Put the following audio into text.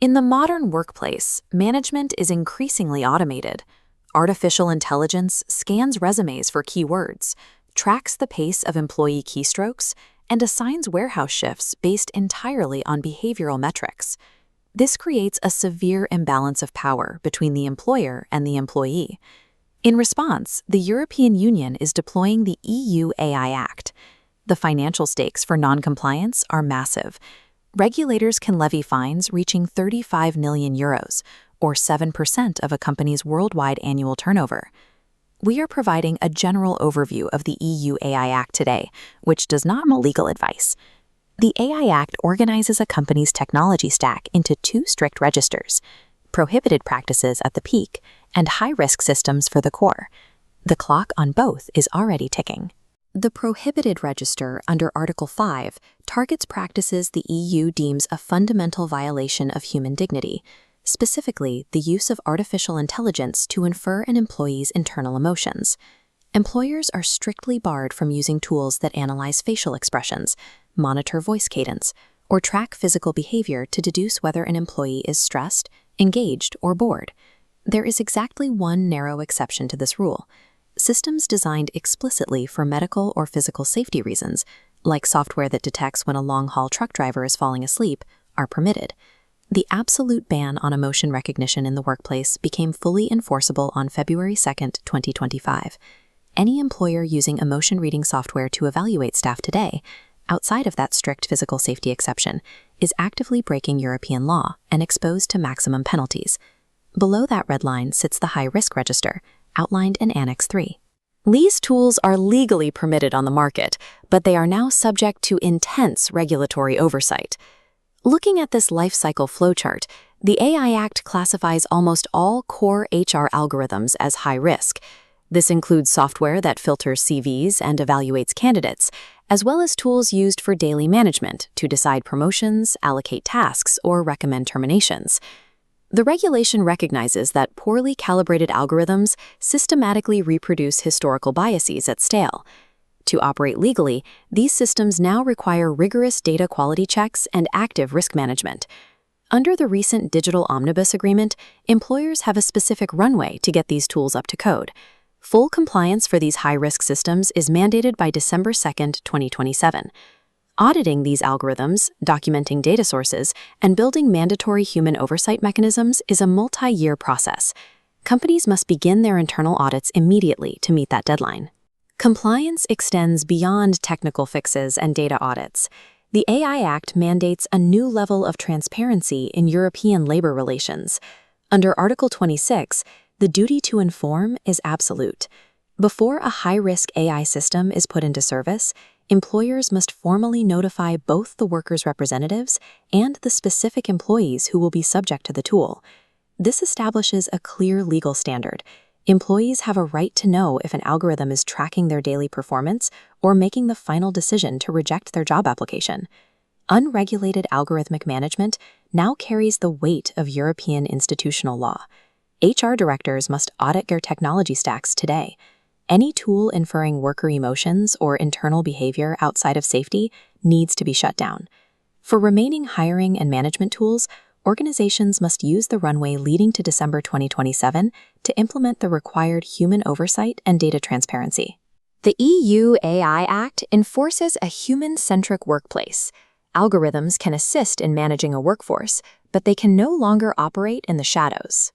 In the modern workplace, management is increasingly automated. Artificial intelligence scans resumes for keywords, tracks the pace of employee keystrokes, and assigns warehouse shifts based entirely on behavioral metrics. This creates a severe imbalance of power between the employer and the employee. In response, the European Union is deploying the EU AI Act. The financial stakes for non-compliance are massive. Regulators can levy fines reaching €35 million, or 7% of a company's worldwide annual turnover. We are providing a general overview of the EU AI Act today, which does not mean legal advice. The AI Act organizes a company's technology stack into two strict registers: prohibited practices at the peak and high-risk systems for the core. The clock on both is already ticking. The prohibited register under Article 5 targets practices the EU deems a fundamental violation of human dignity, specifically the use of artificial intelligence to infer an employee's internal emotions. Employers are strictly barred from using tools that analyze facial expressions, monitor voice cadence, or track physical behavior to deduce whether an employee is stressed, engaged, or bored. There is exactly one narrow exception to this rule. Systems designed explicitly for medical or physical safety reasons, like software that detects when a long-haul truck driver is falling asleep, are permitted. The absolute ban on emotion recognition in the workplace became fully enforceable on February 2, 2025. Any employer using emotion reading software to evaluate staff today, outside of that strict physical safety exception, is actively breaking European law and exposed to maximum penalties. Below that red line sits the high-risk register, outlined in Annex 3. These tools are legally permitted on the market, but they are now subject to intense regulatory oversight. Looking at this life cycle flowchart, the AI Act classifies almost all core HR algorithms as high risk. This includes software that filters CVs and evaluates candidates, as well as tools used for daily management to decide promotions, allocate tasks, or recommend terminations. The regulation recognizes that poorly calibrated algorithms systematically reproduce historical biases at scale. To operate legally, these systems now require rigorous data quality checks and active risk management. Under the recent Digital Omnibus Agreement, employers have a specific runway to get these tools up to code. Full compliance for these high-risk systems is mandated by December 2, 2027. Auditing these algorithms, documenting data sources, and building mandatory human oversight mechanisms is a multi-year process. Companies must begin their internal audits immediately to meet that deadline. Compliance extends beyond technical fixes and data audits. The AI Act mandates a new level of transparency in European labor relations. Under Article 26, the duty to inform is absolute. Before a high-risk AI system is put into service, employers must formally notify both the workers' representatives and the specific employees who will be subject to the tool. This establishes a clear legal standard. Employees have a right to know if an algorithm is tracking their daily performance or making the final decision to reject their job application. Unregulated algorithmic management now carries the weight of European institutional law. HR directors must audit their technology stacks today. Any tool inferring worker emotions or internal behavior outside of safety needs to be shut down. For remaining hiring and management tools, organizations must use the runway leading to December 2027 to implement the required human oversight and data transparency. The EU AI Act enforces a human-centric workplace. Algorithms can assist in managing a workforce, but they can no longer operate in the shadows.